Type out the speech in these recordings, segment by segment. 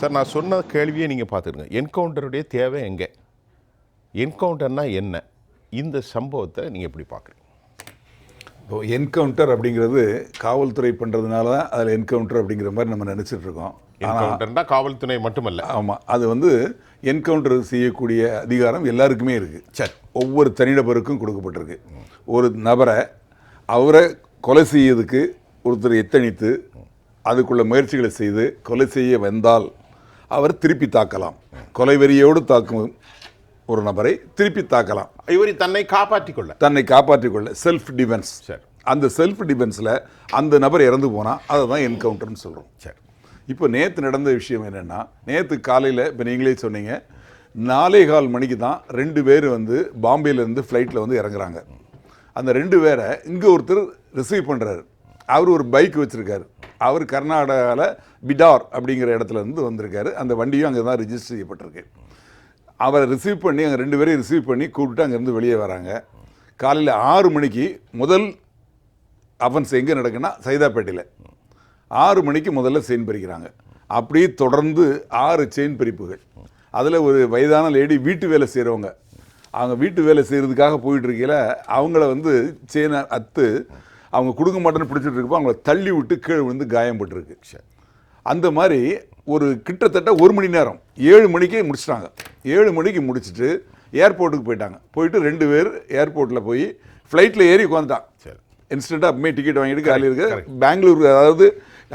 Sir நான் சொன்ன கேள்வியை நீங்கள் பார்த்துருங்க. என்கவுண்டருடைய தேவை எங்கே, என்கவுண்டர்னா என்ன, இந்த சம்பவத்தை நீங்கள் எப்படி பார்க்குறீங்க? இப்போ என்கவுண்டர் அப்படிங்கிறது காவல்துறை பண்ணுறதுனால தான் அதில் என்கவுண்டர் அப்படிங்கிற மாதிரி நம்ம நினச்சிட்டு இருக்கோம். என்கவுண்டர்னா காவல்துறை மட்டுமல்ல. ஆமாம், அது வந்து என்கவுண்டர் செய்யக்கூடிய அதிகாரம் எல்லாருக்குமே இருக்குது. சரி, ஒவ்வொரு தனிநபருக்கும் கொடுக்கப்பட்டிருக்கு. ஒரு நபரை அவரை கொலை செய்யறதுக்கு ஒருத்தர் எத்தனித்து அதுக்குள்ள முயற்சிகளை செய்து கொலை செய்ய வந்தால் அவர் திருப்பி தாக்கலாம். கொலை வெறியோடு தாக்கும் ஒரு நபரை திருப்பி தாக்கலாம். இவர் தன்னை காப்பாற்றிக்கொள்ள செல்ஃப் டிஃபென்ஸ். சரி, அந்த செல்ஃப் டிஃபென்ஸில் அந்த நபர் இறந்து போனால் அதை தான் என்கவுண்டர்னு சொல்கிறோம். சரி, இப்போ நேற்று நடந்த விஷயம் என்னென்னா, நேற்று காலையில் இப்போ நீங்களே சொன்னீங்க 4:15 மணிக்கு தான் 2 பேர் வந்து பாம்பேலேருந்து ஃப்ளைட்டில் வந்து இறங்குறாங்க. அந்த 2 பேரை இங்கே ஒருத்தர் ரிசீவ் பண்ணுறாரு. அவர் ஒரு பைக் வச்சுருக்காரு. அவர் கர்நாடகாவில் பிடார் அப்படிங்கிற இடத்துல இருந்து வந்திருக்காரு. அந்த வண்டியும் அங்கே தான் ரிஜிஸ்டர் செய்யப்பட்டிருக்கு. அவரை ரிசீவ் பண்ணி அங்கே 2 பேரையும் ரிசீவ் பண்ணி கூப்பிட்டு அங்கேருந்து வெளியே வராங்க. காலையில் 6 மணிக்கு முதல் அஃபென்ஸ் எங்கே நடக்குன்னா சைதாப்பேட்டையில் 6 மணிக்கு முதல்ல செயின் பறிக்கிறாங்க. அப்படியே தொடர்ந்து 6 செயின் பறிப்புகள். அதில் ஒரு வயதான லேடி வீட்டு வேலை செய்கிறவங்க, அவங்க வீட்டு வேலை செய்கிறதுக்காக போயிட்டுருக்கையில் அவங்கள வந்து செயினை அத்து அவங்க கொடுக்க மாட்டேன்னு பிடிச்சிட்டு இருக்கப்போ அவங்கள தள்ளி விட்டு கீழே விழுந்து காயப்பட்டிருக்கு. அந்த மாதிரி ஒரு கிட்டத்தட்ட 1 மணி நேரம் 7 மணிக்கே முடிச்சிட்டாங்க. 7 மணிக்கு முடிச்சுட்டு ஏர்போர்ட்டுக்கு போயிட்டாங்க. போயிட்டு 2 பேர் ஏர்போர்ட்டில் போய் ஃப்ளைட்டில் ஏறி உட்காந்துட்டான். இன்ஸ்டண்ட்டாக அப்பமே டிக்கெட் வாங்கிட்டு காலையில் இருக்கு பெங்களூர், அதாவது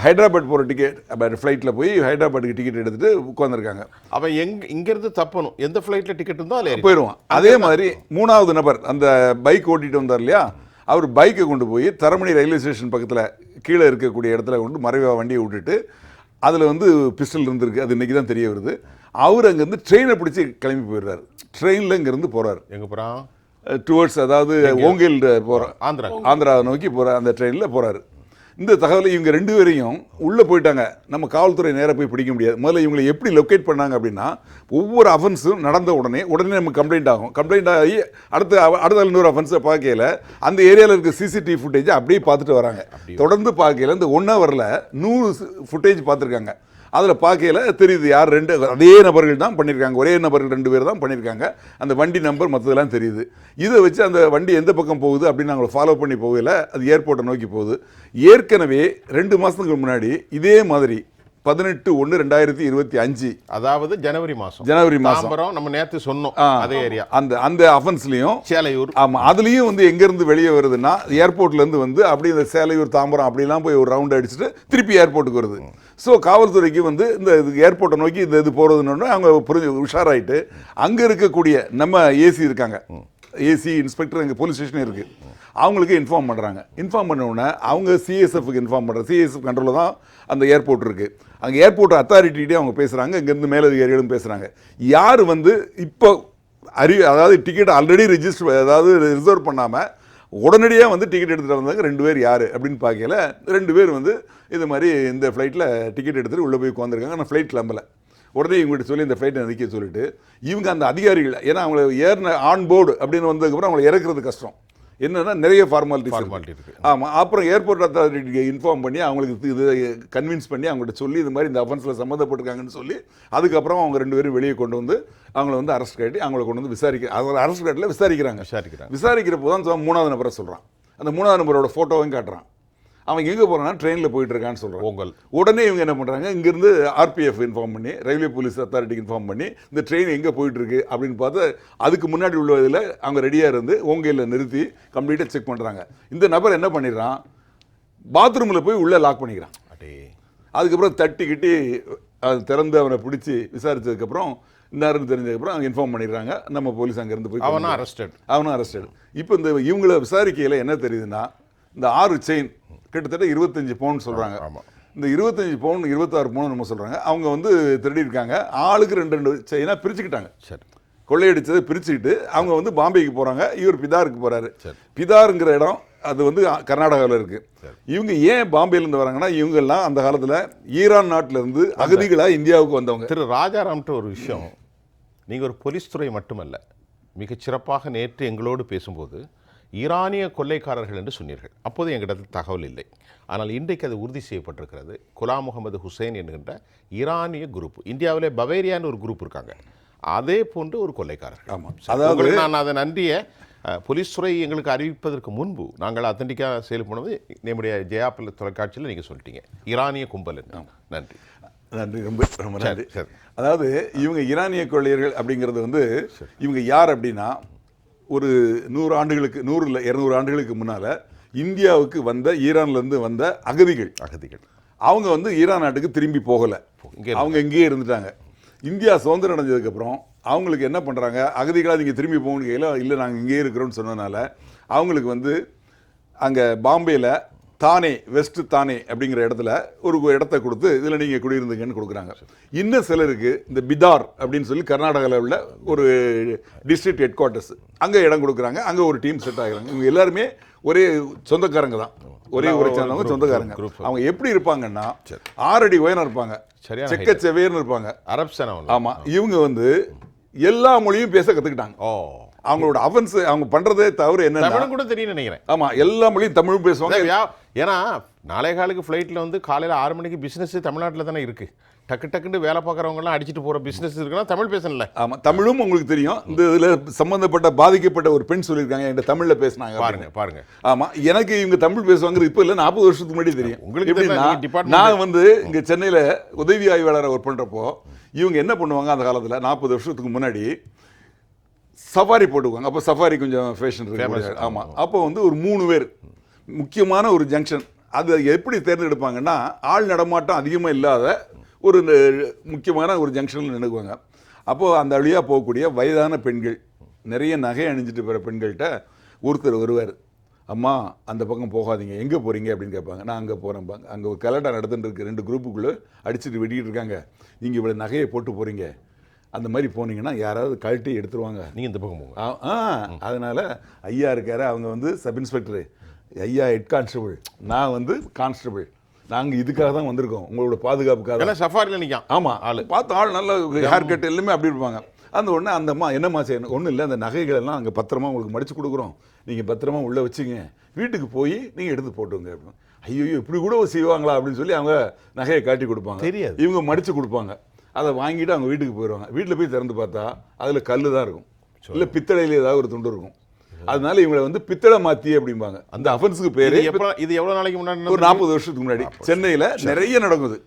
ஹைதராபாத் போகிற டிக்கெட் ஃப்ளைட்டில் போய் ஹைதராபாத்துக்கு டிக்கெட் எடுத்துகிட்டு உட்காந்துருக்காங்க. அவன் இங்கேருந்து தப்பணும், எந்த ஃப்ளைட்டில் டிக்கெட் இருந்தால் அதில் போயிடுவான். அதே மாதிரி 3வது நபர் அந்த பைக் ஓட்டிகிட்டு வந்தார் இல்லையா, அவர் பைக்கை கொண்டு போய் தரமணி ரயில்வே ஸ்டேஷன் பக்கத்தில் கீழே இருக்கக்கூடிய இடத்துல கொண்டு மறைவாக வண்டியை விட்டுட்டு அதில் வந்து பிஸ்டல் இருந்திருக்கு. அது இன்றைக்கி தான் தெரிய வருது. அவர் அங்கேருந்து ட்ரெயினை பிடிச்சி கிளம்பி போயிடுறாரு. ட்ரெயினில் இங்கேருந்து போகிறார். எங்கே போகிறான்? டுவர்ட்ஸ், அதாவது ஓங்கேல் போகிறார், ஆந்திராவை நோக்கி போகிற அந்த ட்ரெயினில் போகிறாரு. இந்த தகவலை இவங்க 2 பேரையும் உள்ளே போயிட்டாங்க. நம்ம காவல்துறை நேராக போய் பிடிக்க முடியாது. முதல்ல இவங்களை எப்படி லொக்கேட் பண்ணாங்க அப்படின்னா, ஒவ்வொரு அஃபென்ஸும் நடந்த உடனே நமக்கு கம்ப்ளைண்ட் ஆகும். கம்ப்ளைண்ட் ஆகி அடுத்த இன்னொரு அஃபென்ஸை பார்க்கையில் அந்த ஏரியாவில் இருக்க சிசிடிவி ஃபுட்டேஜை அப்படியே பார்த்துட்டு வராங்க. தொடர்ந்து பார்க்கையில் இந்த 1 ஹவரில் 100 ஃபுட்டேஜ் பார்த்துருக்காங்க. அதில் பார்க்கையில் தெரியுது யார் 2 அதே நபர்கள் தான் பண்ணியிருக்காங்க. ஒரே நபர்கள் 2 பேர் தான் பண்ணியிருக்காங்க. அந்த வண்டி நம்பர் மற்றதெல்லாம் தெரியுது. இதை வச்சு அந்த வண்டி எந்த பக்கம் போகுது அப்படின்னு நாங்கள் ஃபாலோ பண்ணி போகல. அது ஏர்போர்ட்டை நோக்கி போகுது. ஏற்கனவே 2 மாதத்துக்கு முன்னாடி இதே மாதிரி 18/1/2025, அதாவது ஜனவரி மாதம் நம்ம நேற்று சொன்னோம் அதே ஏரியா, அந்த அஃபென்ஸ்லையும் சேலையூர். ஆமாம், அதுலேயும் வந்து எங்கேருந்து வெளியே வருதுன்னா ஏர்போர்ட்லேருந்து வந்து அப்படி இந்த சேலையூர் தாம்பரம் அப்படிலாம் போய் ஒரு ரவுண்ட் அடிச்சுட்டு திருப்பி ஏர்போர்ட்டுக்கு வருது. ஸோ காவல்துறைக்கு வந்து இந்த ஏர்போர்ட்டை நோக்கி இது போகிறதுன்னு அவங்க புரிஞ்சு உஷாராயிட்டு அங்கே இருக்கக்கூடிய நம்ம ஏசி இருக்காங்க, ஏசி இன்ஸ்பெக்டர் அங்கே போலீஸ் ஸ்டேஷன் இருக்குது, அவங்களுக்கு இன்ஃபார்ம் பண்ணுறாங்க. இன்ஃபார்ம் பண்ண உடனே அவங்க சிஎஸ்எஃப்க்கு இன்ஃபார்ம் பண்ணுறாங்க. சிஎஸ்எஃப் கண்ட்ரோலில் தான் அந்த ஏர்போர்ட் இருக்குது. அங்கே ஏர்போர்ட் அத்தாரிட்டிகிட்டே அவங்க பேசுகிறாங்க. இங்கேருந்து மேலதிகாரிகளும் பேசுகிறாங்க. யார் வந்து இப்போ அதாவது டிக்கெட் ஆல்ரெடி ரிஜிஸ்டர், அதாவது ரிசர்வ் பண்ணாமல் உடனடியாக வந்து டிக்கெட் எடுத்துகிட்டு வந்தாங்க 2 பேர் யார் அப்படின்னு பார்க்கல. 2 பேர் வந்து இது மாதிரி இந்த ஃப்ளைட்டில் டிக்கெட் எடுத்துகிட்டு உள்ளே போய் உட்காந்துருக்காங்க. ஆனால் ஃப்ளைட் கிளம்பலை. உடனே இவங்ககிட்ட சொல்லி இந்த ஃப்ளைட்டை நிற்க சொல்லிட்டு இவங்க அந்த அதிகாரிகள், ஏன்னா அவங்கள ஏறின ஆன் போர்டு அப்படின்னு வந்ததுக்கப்புறம் அவங்களை இறக்குறது கஷ்டம். என்னென்னா நிறைய ஃபார்மாலிட்டிஸ் இருக்குது. ஆமாம், அப்புறம் ஏர்போர்ட் அத்தாரிட்டிக்கு இன்ஃபார்ம் பண்ணி அவங்களுக்கு இது கன்வின்ஸ் பண்ணி அவங்கள்ட்ட சொல்லி இது மாதிரி இந்த அஃபென்ஸில் சம்மந்தப்பட்டிருக்காங்கன்னு சொல்லி அதுக்கப்புறம் அவங்க 2 பேரும் வெளியே கொண்டு வந்து அவங்கள வந்து அரெஸ்ட் காட்டி அவங்கள கொண்டு வந்து அரெஸ்ட் காட்டில் விசாரிக்கிறப்போ தான் 3வது நபரை சொல்கிறான். அந்த 3வது நபரோட ஃபோட்டோவையும் காட்டுறான். அவங்க எங்கே போகிறான்னா ட்ரெயினில் போயிட்டு இருக்கான்னு சொல்கிறாங்க. உடனே இவங்க என்ன பண்ணுறாங்க, இங்கேருந்து ஆர்பிஎஃப் இன்ஃபார்ம் பண்ணி ரயில்வே போலீஸ் அத்தாரிட்டிக்கு இன்ஃபார்ம் பண்ணி இந்த ட்ரெயின் எங்கே போயிட்டுருக்கு அப்படின்னு பார்த்து அதுக்கு முன்னாடி உள்ள இதில் அவங்க ரெடியாக இருந்து ஓங்கேலில் நிறுத்தி கம்ப்ளீட்டாக செக் பண்ணுறாங்க. இந்த நபர் என்ன பண்ணிடுறான், பாத்ரூமில் போய் உள்ளே லாக் பண்ணிக்கிறான். அதுக்கப்புறம் தட்டிக்கிட்டு அது திறந்து அவனை பிடிச்சி விசாரித்ததுக்கப்புறம் இன்னாருன்னு தெரிஞ்சதுக்கப்புறம் அவங்க இன்ஃபார்ம் பண்ணிடுறாங்க. நம்ம போலீஸ் அங்கேருந்து போய் அவனும் அரெஸ்டட். இப்போ இந்த இவங்கள விசாரிக்கையில் என்ன தெரியுதுன்னா, இந்த 6 செயின் கிட்டத்தட்ட 25 பவுன் சொல்கிறாங்க. இந்த 25 பவுன் 26 பவுன் நம்ம சொல்கிறாங்க. அவங்க வந்து திருடி இருக்காங்க. ஆளுக்கு 2 செயினாக பிரிச்சுக்கிட்டாங்க. சரி, கொள்ளையடிச்சதை பிரிச்சுக்கிட்டு அவங்க வந்து பாம்பேக்கு போகிறாங்க. இவர் பிதாருக்கு போகிறாரு. பிதாருங்கிற இடம் அது வந்து கர்நாடகாவில் இருக்குது. இவங்க ஏன் பாம்பேலேருந்து வராங்கன்னா, இவங்கெல்லாம் அந்த காலத்தில் ஈரான் நாட்டிலேருந்து அகதிகளாக இந்தியாவுக்கு வந்தவங்க. திரு ராஜாராம்கிட்ட ஒரு விஷயம், நீங்கள் ஒரு போலீஸ் துறை மட்டுமல்ல, மிகச்சிறப்பாக நேற்று எங்களோடு பேசும்போது ஈரானிய கொள்ளைக்காரர்கள் என்று சொன்னீர்கள். அப்போது எங்கிட்ட தகவல் இல்லை. ஆனால் இன்றைக்கு அது உறுதி செய்யப்பட்டிருக்கிறது. குலாம் முகமது ஹுசைன் என்கின்ற ஈரானிய குரூப், இந்தியாவிலே பவேரியான்னு ஒரு குரூப் இருக்காங்க, அதே போன்று ஒரு கொள்ளைக்காரர். ஆமாம், அதாவது நான் அதை நன்றியை போலீஸ் துறை எங்களுக்கு அறிவிப்பதற்கு முன்பு நாங்கள் அத்தன்டிக்காக செயல்படுவது நம்முடைய ஜெயாபில் தொலைக்காட்சியில் நீங்கள் சொல்லிட்டீங்க ஈரானிய கும்பல். நன்றி நன்றி, ரொம்ப நன்றி. அதாவது இவங்க ஈரானிய கொள்ளையர்கள் அப்படிங்கிறது வந்து இவங்க யார் அப்படின்னா, ஒரு 100 ஆண்டுகளுக்கு 100 இல்லை 200 ஆண்டுகளுக்கு முன்னால் இந்தியாவுக்கு வந்த ஈரான்லேருந்து வந்த அகதிகள் அவங்க வந்து ஈரான் நாட்டுக்கு திரும்பி போகலை, அவங்க இங்கேயே இருந்துட்டாங்க. இந்தியா சுதந்திரம் அடைஞ்சதுக்கப்புறம் அவங்களுக்கு என்ன பண்ணுறாங்க, அகதிகளாக நீங்கள் திரும்பி போகணும் கையில் இல்லை நாங்கள் இங்கேயே இருக்கிறோன்னு சொன்னதுனால அவங்களுக்கு வந்து அங்கே பாம்பேயில் தானே, வெஸ்ட் தானே அப்படிங்கிற இடத்துல ஒரு இடத்த கொடுத்து இதில் நீங்கள் குடியிருந்துங்கன்னு கொடுக்குறாங்க. இன்னும் சிலருக்கு இந்த பிதார் அப்படின்னு சொல்லி கர்நாடகாவில் உள்ள ஒரு டிஸ்ட்ரிக்ட் ஹெட் குவார்ட்டர்ஸ் அங்கே இடம் கொடுக்குறாங்க. அங்கே ஒரு டீம் செட் ஆகிறாங்க. இவங்க எல்லாருமே ஒரே சொந்தக்காரங்க தான், ஒரே ஊரை சேர்ந்தவங்க சொந்தக்காரங்க. அவங்க எப்படி இருப்பாங்கன்னா 6 அடி உயரம் இருப்பாங்க, செக்க செவேர்னு இருப்பாங்க, அரப்ஸ். ஆமாம், இவங்க வந்து எல்லா மொழியும் பேச கற்றுக்கிட்டாங்க. அவங்களோட அஃபென்ஸ் அவங்க பண்றதே தவறு என்ன கூட தெரியும் நினைக்கிறேன். ஆமா, எல்லா மொழியும் தமிழ் பேசுவாங்க. ஏன்னா நாளை காலுக்கு ஃப்ளைட்டில் வந்து காலையில் 6 மணிக்கு பிஸ்னஸ் தமிழ்நாட்டில் தானே இருக்கு. டக்குன்னு வேலை பார்க்குறவங்கலாம் அடிச்சுட்டு போகிற பிஸ்னஸ் இருக்குன்னா தமிழ் பேசணும்ல. ஆமாம், தமிழும் உங்களுக்கு தெரியும். இந்த இதில் சம்மந்தப்பட்ட பாதிக்கப்பட்ட ஒரு பெண் சொல்லியிருக்காங்க, என்கிட்ட தமிழில் பேசினாங்க. பாருங்க. ஆமாம், எனக்கு இவங்க தமிழ் பேசுவாங்கிறது இப்போ இல்லை, 40 வருஷத்துக்கு முன்னாடி தெரியும். உங்களுக்கு எப்படின்னா, நான் வந்து இங்கே சென்னையில் உதவி ஆய்வாளராக ஒர்க் பண்ணுறப்போ இவங்க என்ன பண்ணுவாங்க, அந்த காலத்தில் 40 வருஷத்துக்கு முன்னாடி சஃபாரி போட்டுக்குவாங்க. அப்போ சஃபாரி கொஞ்சம் ஃபேஷன் இருக்கு. ஆமாம், அப்போ வந்து ஒரு 3 பேர் முக்கியமான ஒரு ஜங்ஷன், அது எப்படி தேர்ந்தெடுப்பாங்கன்னா, ஆள் நடமாட்டம் அதிகமாக இல்லாத ஒரு முக்கியமான ஒரு ஜங்ஷனில் நின்றுக்குவாங்க. அப்போது அந்த வழியாக போகக்கூடிய வயதான பெண்கள், நிறைய நகை அணிஞ்சிட்டு போகிற பெண்கள்கிட்ட ஒருத்தர் வருவார். அம்மா அந்த பக்கம் போகாதீங்க, எங்கே போகிறீங்க அப்படின்னு கேட்பாங்க. நான் அங்கே போகிறேன்பாங்க. அங்கே ஒரு கலெக்டர் நடந்துட்டு இருக்கு, 2 குரூப்புக்குள்ளே அடிச்சுட்டு வெட்டிக்கிட்டு இருக்காங்க, நீங்கள் இவ்வளோ நகையை போட்டு போகிறீங்க, அந்த மாதிரி போனீங்கன்னா யாராவது கழட்டி எடுத்துருவாங்க, நீங்கள் இந்த பக்கம் போங்க. அதனால் ஐயா இருக்காரு, அவங்க வந்து சப் இன்ஸ்பெக்டரு, ஐயா ஹெட் கான்ஸ்டபிள், நான் வந்து கான்ஸ்டபிள், நாங்கள் இதுக்காக தான் வந்திருக்கோம், உங்களோட பாதுகாப்புக்காக. சஃபாரியில் நிற்கும். ஆமாம், ஆள் பார்த்து ஆள் நல்ல ஹேர் கட் எல்லாமே அப்படி இருப்பாங்க. அந்த உடனே அந்த அம்மா என்னம்மா செய்யணும், ஒன்றும் இல்லை, அந்த நகைகள் எல்லாம் அங்கே பத்திரமா உங்களுக்கு மடித்து கொடுக்குறோம், நீங்கள் பத்திரமா உள்ளே வச்சுங்க, வீட்டுக்கு போய் நீங்கள் எடுத்து போட்டுங்க அப்படின்னு. ஐயோ இப்படி கூட செய்வாங்களா அப்படின்னு சொல்லி அவங்க நகையை காட்டி கொடுப்பாங்க. தெரியாது, இவங்க மடித்து கொடுப்பாங்க. அதை வாங்கிட்டு அவங்க வீட்டுக்கு போயிடுவாங்க. வீட்டில் போய் திறந்து பார்த்தா அதில் கல் தான் இருக்கும், இல்லை பித்தளையில் ஏதாவது ஒரு துண்டு இருக்கும். அதனால இவங்களை வந்து பித்தளை மாத்தி அப்படிம்பாங்க. அந்த அஃபென்ஸுக்கு பேரு. இது எவ்வளவு நாளைக்கு முன்னாடி? ஒரு 40 வருஷத்துக்கு முன்னாடி சென்னையில் நிறைய நடக்குது.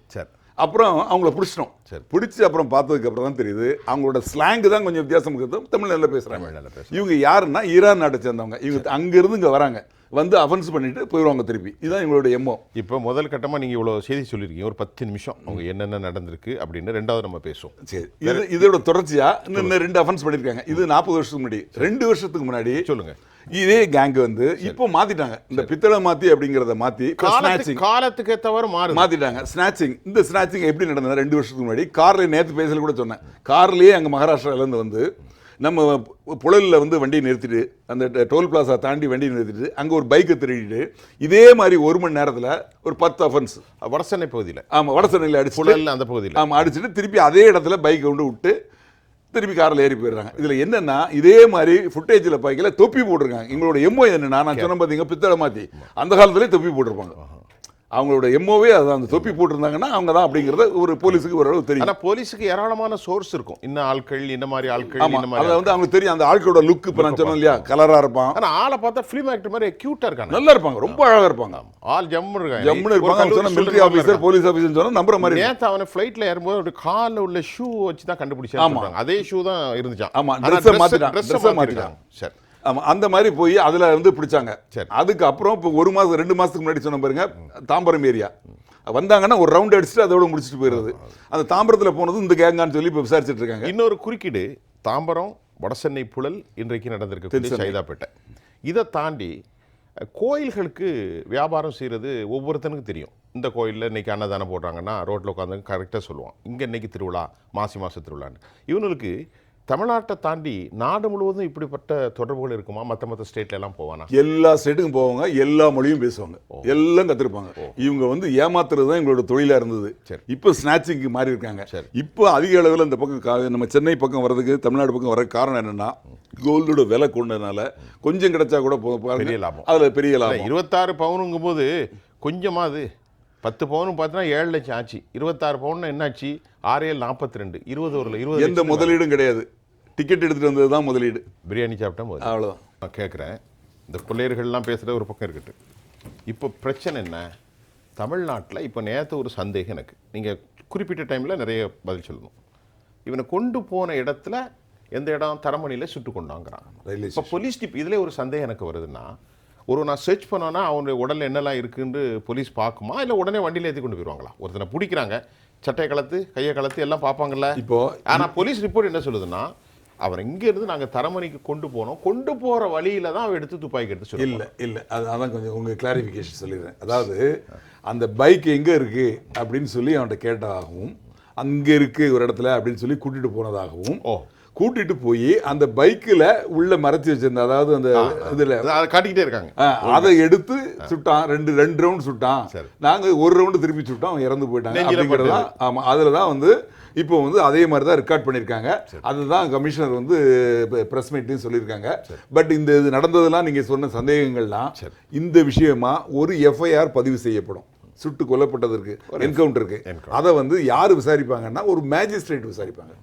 அப்புறம் அவங்கள பிடிச்சிட்டோம். பிடிச்சி அப்புறம் பார்த்ததுக்கு அப்புறம் தான் தெரியுது அவங்களோட ஸ்லாங் தான் கொஞ்சம் வித்தியாசம் இருக்குது. தமிழ் நல்லா பேசுறாங்க. இவங்க யாருன்னா ஈரான் நாட்டை சேர்ந்தவங்க. இவங்க அங்கிருந்து இங்கே வராங்க, வந்து அஃபென்ஸ் பண்ணிட்டு போயிடுவாங்க திருப்பி. இதுதான் இவங்களோட எம்மோ. இப்போ முதல் கட்டமாக நீங்கள் இவ்வளோ செய்தி சொல்லியிருக்கீங்க, ஒரு 10 நிமிஷம் அவங்க என்னென்ன நடந்திருக்கு அப்படின்னு ரெண்டாவது நம்ம பேசுவோம். சரி, இதோட தொடர்ச்சியாக இன்னும் 2 அஃபென்ஸ் பண்ணியிருக்காங்க. இது 40 வருஷத்துக்கு முன்னாடி. 2 வருஷத்துக்கு முன்னாடி சொல்லுங்க, இதே கேங் வந்து இப்போ மாத்திட்டாங்க. இந்த பித்தளை மாத்தி அப்படிங்கறத மாத்தி காலத்துக்கு ஏற்றவாறு மாத்திட்டாங்க. ஸ்நாச்சிங், இந்த ஸ்நாச்சிங் எப்படி நடந்தது 2 வருஷத்துக்கு முன்னாடி? கார்ல நேற்று பேசல கூட சொன்னேன், கார்லயே அங்கே மகாராஷ்டிராலேருந்து வந்து நம்ம புழலில் வந்து வண்டியை நிறுத்திட்டு, அந்த டோல் பிளாசா தாண்டி வண்டியை நிறுத்திட்டு அங்கே ஒரு பைக்கை திருடிட்டு இதே மாதிரி 1 மணி நேரத்தில் ஒரு 10 அஃபென்ஸ் வடசென்னை பகுதியில். ஆமாம், வடசென்னையில் அடிச்சு அந்த பகுதியில். ஆமாம், அடிச்சுட்டு திருப்பி அதே இடத்துல பைக்கை கொண்டு விட்டு திருப்பி காரில் ஏறி போயிடுறாங்க. இதில் என்னன்னா, இதே மாதிரி ஃபுட்டேஜில் பைக்கில் தொப்பி போட்டிருக்காங்க. எங்களோட எம்மோ என்னன்னா, நான் சொன்ன பார்த்தீங்க பித்தளை மாற்றி, அந்த காலத்துலேயே தொப்பி போட்டிருப்பாங்க. அவங்களோட எம்ஓவே அதான், அந்த தொப்பி போட்டிருந்தாங்கன்னா அவங்க தான் அப்படிங்கிறது ஒரு போலீஸுக்கு ஓரளவு தெரியும். ஆனால் போலீஸுக்கு ஏராளமான சோர்ஸ் இருக்கும், இன்னும் ஆட்கள், இந்த மாதிரி ஆட்கள். அதை வந்து அவங்க தெரியும். அந்த ஆட்களோட லுக் இப்போ நான் சொன்னேன் இல்லையா, கலராக இருப்பான். ஆனால் ஆளை பார்த்தா ஃபிலிம் ஆக்டர் மாதிரி க்யூட்டாக இருக்காங்க, நல்லா இருப்பாங்க, ரொம்ப அழகாக இருப்பாங்க. ஆள் ஜம்முன்னு இருக்காங்க, ஜம்முன்னு இருப்பாங்க. மிலிட்டரி ஆஃபீஸர், போலீஸ் ஆஃபீஸர் சொன்னால் நம்புற மாதிரி. நேற்று அவனை ஃப்ளைட்டில் ஏறும்போது ஒரு காலில் உள்ள ஷூ வச்சு தான் கண்டுபிடிச்சாங்க. ஆமாம், அதே ஷூ தான் இருந்துச்சான். ஆமாம், ட்ரெஸ்ஸை மாற்றிட்டாங்க. சரி, ஆமாம், அந்த மாதிரி போய் அதில் வந்து பிடிச்சாங்க. சரி, அதுக்கப்புறம் இப்போ 1 மாதம் 2 மாதத்துக்கு முன்னாடி சொன்ன பாருங்க, தாம்பரம் ஏரியா வந்தாங்கன்னா ஒரு ரவுண்ட் அடிச்சுட்டு அதோட முடிச்சுட்டு போயிடுறது. அந்த தாம்பரத்தில் போனது இந்த கேங்கான்னு சொல்லி இப்போ விசாரிச்சுட்டு இருக்காங்க. இன்னொரு குறுக்கீடு, தாம்பரம், வடசென்னை புழல், இன்றைக்கு நடந்திருக்கு சைதாப்பேட்டை. இதை தாண்டி கோயில்களுக்கு வியாபாரம் செய்கிறது ஒவ்வொருத்தனுக்கும் தெரியும். இந்த கோயிலில் இன்றைக்கி அன்னதானம் போடுறாங்கன்னா ரோட்டில் உட்காந்து கரெக்டாக சொல்லுவான், இங்கே இன்றைக்கி திருவிழா, மாசி மாத திருவிழான்னு. இவனுக்கு தமிழ்நாட்டை தாண்டி நாடு முழுவதும் இப்படிப்பட்ட தொடர்புகள் இருக்குமா? மற்ற ஸ்டேட்ல எல்லாம் போவானா? எல்லா ஸ்டேட்டுக்கும் போவாங்க, எல்லா மொழியும் பேசுவாங்க, எல்லாம் கற்றுருப்பாங்க. இவங்க வந்து ஏமாத்துறது தான் எங்களோட தொழிலாக இருந்தது. இப்போ ஸ்நாச்சிங்க்கு மாறி இருக்காங்க. இப்போ அதிக அளவில் இந்த பக்கம் நம்ம சென்னை பக்கம் வர்றதுக்கு, தமிழ்நாடு பக்கம் வர காரணம் என்னன்னா, கோல்டோட விலை கொண்டதுனால கொஞ்சம் கிடைச்சா கூட பெரிய லாபம். அதில் பெரிய லாபம். 26 பவுனுங்கும் போது கொஞ்சமா அது 10 பவுன் பார்த்தீங்கன்னா 7 லட்சம் ஆச்சு. 26 பவுன் என்னாச்சு? 6 7 42, 20 எந்த முதலீடும் கிடையாது. டிக்கெட் எடுத்துட்டு வந்தது தான் முதலீடு. பிரியாணி சாப்பிட்டா போதும். அவ்வளோதான். நான் கேட்குறேன், இந்த கொள்ளையர்கள்லாம் பேசுகிற ஒரு பக்கம் இருக்கட்டும். இப்போ பிரச்சனை என்ன? தமிழ்நாட்டில் இப்போ நேற்று ஒரு சந்தேகம் எனக்கு. நீங்கள் குறிப்பிட்ட டைமில் நிறைய பதில் சொல்லணும். இவனை கொண்டு போன இடத்துல எந்த இடம்? தரமணியில் சுட்டு கொண்டாங்கிறான். இப்போ போலீஸ் டிப் இதில் ஒரு சந்தேகம் எனக்கு வருதுன்னா, நான் சர்ச் பண்ணோன்னா அவனுடைய உடலில் என்னெல்லாம் இருக்குன்னு போலீஸ் பார்க்குமா, இல்லை உடனே வண்டியில் ஏற்றி கொண்டு போயிடுவாங்களா? ஒருத்தனை பிடிக்கிறாங்க, சட்டையை கலத்து கையை கலத்து எல்லாம் பார்ப்பாங்கல்ல. இப்போ ஆனால் போலீஸ் ரிப்போர்ட் என்ன சொல்லுதுன்னா, அவர் இங்கேருந்து நாங்கள் தரமணிக்கு கொண்டு போனோம், கொண்டு போகிற வழியில் தான் அவன் எடுத்து துப்பாக்கி எடுத்து சொல்லி. இல்லை அதான் கொஞ்சம் உங்கள் கிளாரிஃபிகேஷன் சொல்லிடுறேன். அதாவது அந்த பைக் எங்கே இருக்குது அப்படின்னு சொல்லி அவன்கிட்ட கேட்டதாகவும், அங்கே இருக்குது ஒரு இடத்துல அப்படின்னு சொல்லி கூட்டிகிட்டு போனதாகவும், கூட்டிட்டு போய் அந்த பைக்கில் உள்ள மறைச்சி வச்சிருந்த, அதாவது அந்த இதில் காட்டிக்கிட்டே இருக்காங்க, அதை எடுத்து சுட்டான். ரெண்டு ரவுண்ட் சுட்டான். நாங்கள் ஒரு ரவுண்டு திருப்பி சுட்டோம், அவன் இறந்து போயிட்டாங்க அப்படிங்கிறதான். ஆமாம், அதில் தான் வந்து இப்போ வந்து அதே மாதிரி தான் ரெக்கார்ட் பண்ணியிருக்காங்க. அதுதான் கமிஷனர் வந்து ப்ரெஸ் மீட்லையும் சொல்லியிருக்காங்க. பட் இந்த இது நடந்ததெல்லாம் நீங்கள் சொன்ன சந்தேகங்கள்லாம் இந்த விஷயமா ஒரு எஃப்ஐஆர் பதிவு செய்யப்படும். சுட்டு கொல்லப்பட்டதற்கு, என்கவுண்டருக்கு. அதை வந்து யார் விசாரிப்பாங்கன்னா ஒரு மேஜிஸ்ட்ரேட் விசாரிப்பாங்க.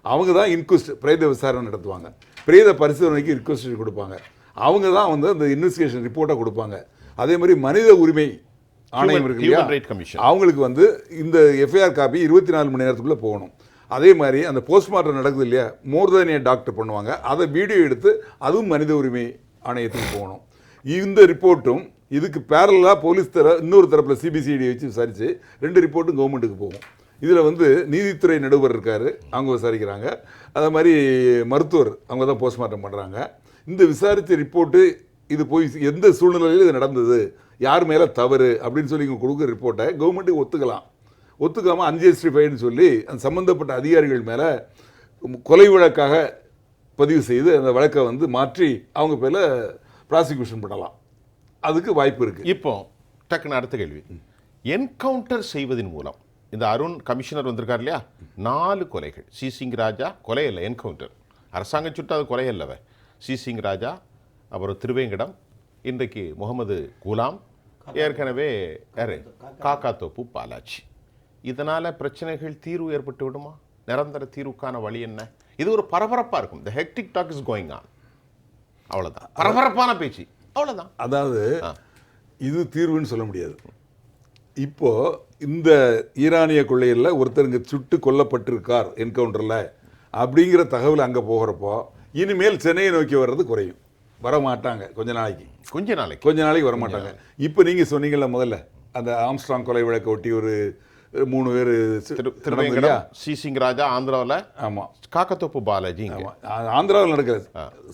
அவங்க தான் இன்குவெஸ்ட், பிரேத விசாரணை நடத்துவாங்க. பிரேத பரிசோதனைக்கு ரிக்வெஸ்ட் கொடுப்பாங்க. அவங்க தான் வந்து அந்த இன்வெஸ்டிகேஷன் ரிப்போர்ட்டை கொடுப்பாங்க. அதே மாதிரி மனித உரிமை ஆணையம் இருக்கு இல்லையா, அவங்களுக்கு வந்து இந்த எஃப்ஐஆர் காப்பி 24 மணி நேரத்துக்குள்ளே போகணும். அதே மாதிரி அந்த போஸ்ட்மார்ட்டம் நடக்குது இல்லையா, மோர் தென் ஏ டாக்டர் பண்ணுவாங்க, அதை வீடியோ எடுத்து அதுவும் மனித உரிமை ஆணையத்துக்கு போகணும். இந்த ரிப்போர்ட்டும் இதுக்கு பேரலாக போலீஸ் இன்னொரு தரப்பில் சிபிசிஐடி வச்சு விசாரித்து 2 ரிப்போர்ட்டும் கவர்மெண்ட்டுக்கு போகும். இதில் வந்து நீதித்துறை நடுவர் இருக்கார், அவங்க விசாரிக்கிறாங்க. அதே மாதிரி மருத்துவர், அவங்க தான் போஸ்ட்மார்ட்டம் பண்ணுறாங்க. இந்த விசாரித்த ரிப்போர்ட்டு இது போய் எந்த சூழ்நிலையில் இது நடந்தது, யார் மேலே தவறு அப்படின்னு சொல்லி இங்கே கொடுக்குற ரிப்போர்ட்டை கவர்மெண்ட்டுக்கு ஒத்துக்கலாம். ஒத்துக்காமல் அன்ஜஸ்டிஃபைடுன்னு சொல்லி அந்த சம்மந்தப்பட்ட அதிகாரிகள் மேலே கொலை வழக்காக பதிவு செய்து அந்த வழக்கை வந்து மாற்றி அவங்க பேரில் ப்ராசிக்யூஷன் பண்ணலாம். அதுக்கு வாய்ப்பு இருக்குது. இப்போ டக்குன்னு அடுத்த கேள்வி, என்கவுண்டர் செய்வதன் மூலம் இந்த அருண் கமிஷனர் வந்திருக்கார் இல்லையா, 4 கொலைகள். சி சிங் ராஜா கொலை இல்லை, என்கவுண்டர். அரசாங்கம் சுட்டு அது கொலை இல்லவே. சி சிங் ராஜா, அப்புறம் திருவேங்கடம், இன்றைக்கு முகமது குலாம், ஏற்கனவே யாரு காக்காத்தோப்பு பாலாஜி. இதனால் பிரச்சனைகள் தீர்வு ஏற்பட்டு விடுமா? நிரந்தர தீர்வுக்கான வழி என்ன? இது ஒரு பரபரப்பாக இருக்கும். The hectic talk is going on. அவ்வளோதான், பரபரப்பான பேச்சு, அவ்வளோதான். அதாவது இது தீர்வுன்னு சொல்ல முடியாது. இப்போ இந்த ஈரானிய கொள்ளையில் ஒருத்தருங்க சுட்டு கொல்லப்பட்டிருக்கார் என்கவுண்டரில் அப்படிங்கிற தகவல் அங்கே போகிறப்போ இனிமேல் சென்னையை நோக்கி வர்றது குறையும். வரமாட்டாங்க கொஞ்ச நாளைக்கு வரமாட்டாங்க. இப்போ நீங்கள் சொன்னீங்கல்ல முதல்ல அந்த ஆம்ஸ்ட்ராங் கொலை வழக்கை ஒட்டி ஒரு 3 பேர் திருவேங்கடம், சி சிங் ராஜா ஆந்திராவில், ஆமாம், காக்கத்தோப்பு பாலாஜி ஆந்திராவில் நடக்கிறது.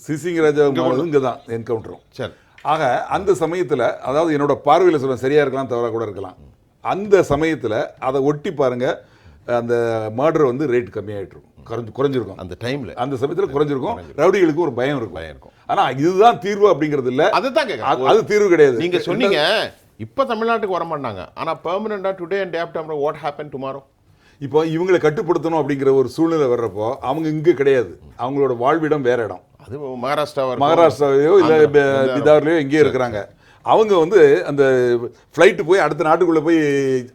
சி சிங் ராஜா இங்கே தான் என்கவுண்டரும். சரி, ஆக அந்த சமயத்தில், அதாவது என்னோட பார்வையில் சொல்ல சரியாக இருக்கலாம், தவறாக கூட இருக்கலாம், அந்த சமயத்தில் அதை ஒட்டி பாருங்க, அந்த மர்டர் வந்து ரேட் கம்மியாகிட்டு இருக்கும், குறைஞ்சிருக்கும். அந்த டைமில், அந்த சமயத்தில் குறைஞ்சிருக்கும். ரவுடிகளுக்கு ஒரு பயம் இருக்கும். ஆனால் இதுதான் தீர்வு அப்படிங்கிறது இல்லை. அதுதான் அது தீர்வு கிடையாது. நீங்கள் சொன்னீங்க இப்போ தமிழ்நாட்டுக்கு வர மாட்டாங்க, ஆனால் பெர்மனண்டாக today and day after what happen tomorrow. இப்போ இவங்களை கட்டுப்படுத்தணும் அப்படிங்கிற ஒரு சூழ்நிலை வர்றப்போ அவங்க இங்கே கிடையாது, அவங்களோட வாழ்விடம் வேற இடம். அது மகாராஷ்டிராவையோ இல்லை பிதார்லையோ எங்கேயோ இருக்கிறாங்க. அவங்க வந்து அந்த ஃப்ளைட்டு போய் அடுத்த நாட்டுக்குள்ளே போய்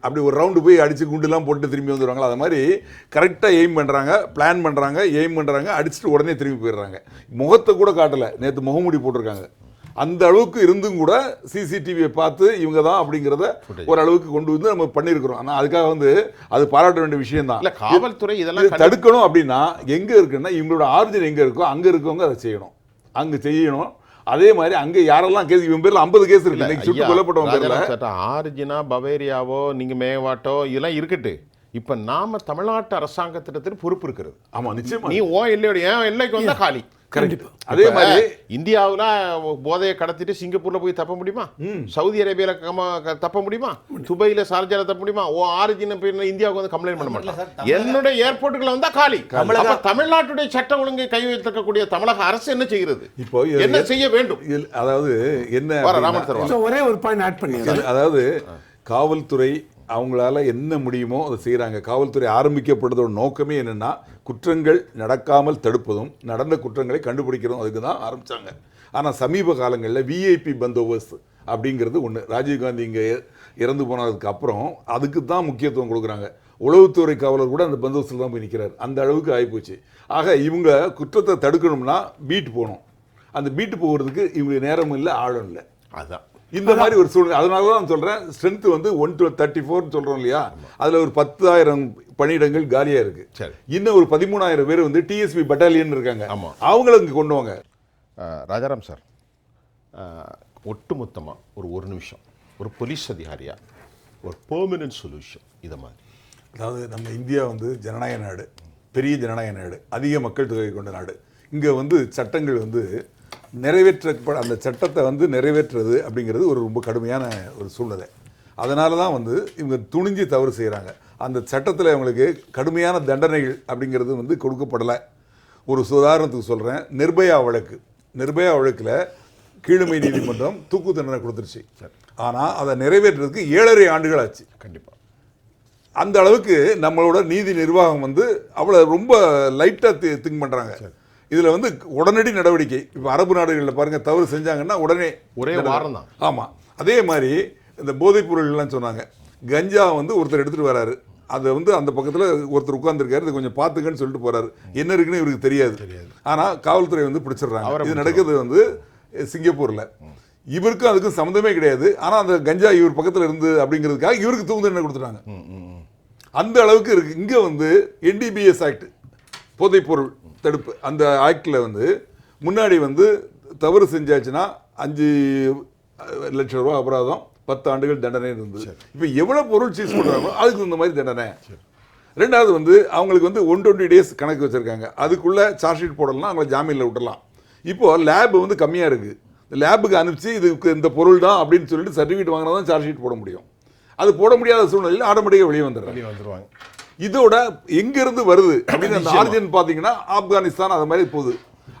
அப்படி ஒரு ரவுண்டு போய் அடித்து குண்டுலாம் போட்டு திரும்பி வந்துடுவாங்களா, அது மாதிரி கரெக்டாக எய்ம் பண்ணுறாங்க, பிளான் பண்ணுறாங்க, எய்ம் பண்ணுறாங்க, அடிச்சுட்டு உடனே திரும்பி போயிடுறாங்க. முகத்தை கூட காட்டலை, நேற்று முகமூடி போட்டிருக்காங்க. அந்த அளவுக்கு இருந்தும் கூட சிசிடிவியை பார்த்து இவங்க தான் அப்படிங்கிறத ஒரு அளவுக்கு கொண்டு வந்து நம்ம பண்ணியிருக்கிறோம். ஆனால் அதுக்காக வந்து அது பாராட்ட வேண்டிய விஷயம் தான். காவல்துறை இதெல்லாம் தடுக்கணும் அப்படின்னா எங்கே இருக்குன்னா இவங்களோட ஆரிஜின் எங்கே இருக்கோ அங்கே இருக்கவங்க அதை செய்யணும், அங்கே செய்யணும். அதே மாதிரி அங்கே யாரெல்லாம் கேஸ், இவன் பேரில் 50 கேஸ் இருக்கு, சுட்டு கொல்லப்பட்டவங்க பேரில். ஆரிஜினா பவேரியாவோ நீங்கள் மேவாட்டோ இதெல்லாம் இருக்கட்டு, இப்ப நாம தமிழ்நாட்டு அரசாங்கத்திடத்தில் பொறுப்பு இருக்கிறது. ஆமா நிச்சயமா. நீ ஓ எல்லையோட ஏன் எல்லைக்கு வந்தா காலி. கண்டிப்பா. அதே மாதிரி இந்தியாவுல போதையை கடத்திட்டு சிங்கப்பூர்ல போய் தப்ப முடியுமா? சவுதி அரேபியால தப்ப முடியுமா? துபாயில சார்ஜால தப்ப முடியுமா? ஓ ஆரிஜின் இந்தியாவுக்கு வந்து கம்ப்ளைண்ட் பண்ண மாட்டாங்க. என்னுடைய ஏர்போர்ட்டுக்குள்ள வந்தா காலி. அப்ப தமிழ்நாட்டுடைய சட்ட ஒழுங்கை கை வைத்திருக்கக்கூடிய தமிழக அரசு என்ன செய்கிறது? இப்போ என்ன செய்ய வேண்டும்? அதாவது என்ன ஒரே ஒரு பாயிண்ட் ஆட் பண்ணி, அதாவது காவல்துறை அவங்களால என்ன முடியுமோ அதை செய்கிறாங்க. காவல்துறை ஆரம்பிக்கப்படுறதோட நோக்கமே என்னென்னா குற்றங்கள் நடக்காமல் தடுப்பதும் நடந்த குற்றங்களை கண்டுபிடிக்கிறதும், அதுக்கு தான் ஆரம்பித்தாங்க. ஆனால் சமீப காலங்களில் விஐபி பந்தோபஸ்த் அப்படிங்கிறது ஒன்று. ராஜீவ்காந்தி இங்கே இறந்து போனதுக்கு அப்புறம் அதுக்கு தான் முக்கியத்துவம் கொடுக்குறாங்க. உளவுத்துறை காவலர் கூட அந்த பந்தோபஸ்தில் தான் போய் நிற்கிறார். அந்த அளவுக்கு ஆகிப்போச்சு. ஆக இவங்க குற்றத்தை தடுக்கணும்னா பீட் போகணும். அந்த பீட்டு போகிறதுக்கு இவங்க நேரம் இல்லை, ஆழம் இல்லை. அதுதான் இந்த மாதிரி ஒரு சூழ்நிலை. அதனால தான் நான் சொல்கிறேன், ஸ்ட்ரென்த் வந்து 134 சொல்கிறோம் இல்லையா, அதில் ஒரு 10,000 பணியிடங்கள் காலியாக இருக்கு. இன்னும் ஒரு 13,000 பேர் வந்து டிஎஸ்பி பட்டாலியன் இருக்காங்க. அவங்கள இங்கே கொண்டு வாங்க. ராஜாராம் சார், ஒட்டுமொத்தமாக ஒரு நிமிஷம் ஒரு போலீஸ் அதிகாரியா ஒரு பெர்மனன்ட் சொல்யூஷன் இதை மாதிரி. அதாவது நம்ம இந்தியா வந்து ஜனநாயக நாடு, பெரிய ஜனநாயக நாடு, அதிக மக்கள் தொகை கொண்ட நாடு. இங்கே வந்து சட்டங்கள் வந்து அந்த சட்டத்தை வந்து நிறைவேற்றுறது அப்படிங்கிறது ஒரு ரொம்ப கடுமையான ஒரு சூழ்நிலை. அதனால தான் வந்து இவங்க துணிஞ்சு தவறு செய்கிறாங்க. அந்த சட்டத்தில் இவங்களுக்கு கடுமையான தண்டனைகள் அப்படிங்கிறது வந்து கொடுக்கப்படலை. ஒரு உதாரணத்துக்கு சொல்கிறேன், நிர்பயா வழக்கில் கீழமை நீதிமன்றம் தூக்கு தண்டனை கொடுத்துருச்சு. ஆனால் அதை நிறைவேற்றுறதுக்கு 7.5 ஆண்டுகள் ஆச்சு. கண்டிப்பாக அந்த அளவுக்கு நம்மளோட நீதி நிர்வாகம் வந்து அவ்வளோ ரொம்ப லைட்டாக திங்க் பண்ணுறாங்க. இதில் வந்து உடனடி நடவடிக்கை. இப்போ அரபு நாடுகளில் பாருங்கள், தவறு செஞ்சாங்கன்னா உடனே ஒரே வாரம் தான். ஆமாம். அதே மாதிரி இந்த போதைப் பொருள்லாம் சொன்னாங்க. கஞ்சா வந்து ஒருத்தர் எடுத்துகிட்டு வராரு, அதை வந்து அந்த பக்கத்தில் ஒருத்தர் உட்காந்துருக்காரு, இதை கொஞ்சம் பார்த்துக்கன்னு சொல்லிட்டு போகிறாரு. என்ன இருக்குன்னு இவருக்கு தெரியாது. ஆனால் காவல்துறை வந்து பிடிச்சிடுறாங்க. இது நடக்குது வந்து சிங்கப்பூரில். இவருக்கும் அதுக்கும் சம்மந்தமே கிடையாது. ஆனால் அந்த கஞ்சா இவர் பக்கத்தில் இருந்து அப்படிங்கிறதுக்காக இவருக்கு தூக்கு தண்டனை கொடுத்துட்டாங்க. அந்த அளவுக்கு இருக்குது. இங்கே வந்து NDPS ஆக்ட், போதைப்பொருள் தடுப்பு, அந்த ஆக்டில் வந்து முன்னாடி வந்து தவறு செஞ்சாச்சுன்னா 5 லட்சம் ரூபா அபராதம், 10 ஆண்டுகள் தண்டனை இருந்தது. இப்போ எவ்வளோ பொருள் சீஸ் பண்ணுறாங்களோ அதுக்கு இந்த மாதிரி தண்டனை. ரெண்டாவது வந்து அவங்களுக்கு வந்து 120 days கணக்கு வச்சுருக்காங்க. அதுக்குள்ளே சார்ஜ் ஷீட் போடலாம், அவங்கள ஜாமீனில் விட்டுடலாம். இப்போது லேப் வந்து கம்மியாக இருக்குது. லேபுக்கு அனுப்பிச்சு இதுக்கு இந்த பொருள் தான் அப்படின்னு சொல்லிட்டு சர்டிஃபிகேட் வாங்கினா தான் சார்ஜ் ஷீட் போட முடியும். அது போட முடியாத சூழ்நிலையில் ஆட்டோமேட்டிக்காக வெளியே வந்துடுவாங்க. இதோட எங்கிருந்து வருது அப்படின்னு அந்த ஆரிஜின் பார்த்தீங்கன்னா ஆப்கானிஸ்தான் அது மாதிரி போகுது.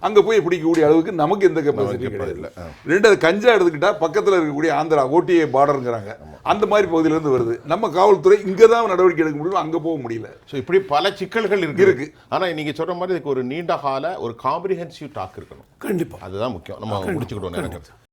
அங்கே போய் பிடிக்கக்கூடிய அளவுக்கு நமக்கு எந்த கெப்பாசிட்டி கிடையாது. ரெண்டாவது கஞ்சா எடுத்துக்கிட்டா பக்கத்தில் இருக்கக்கூடிய ஆந்திரா OTA பார்டருங்கிறாங்க, அந்த மாதிரி பகுதியிலேருந்து வருது. நம்ம காவல்துறை இங்கே தான் நடவடிக்கை எடுக்க முடியும், அங்கே போக முடியல. ஸோ இப்படி பல சிக்கல்கள் இருக்கு. ஆனால் நீங்கள் சொல்கிற மாதிரி இதுக்கு ஒரு நீண்ட கால ஒரு காம்ப்ரிஹென்சிவ் டாக் இருக்கணும். கண்டிப்பாக அதுதான் முக்கியம். நம்ம முடிச்சுக்கிட்டோம்.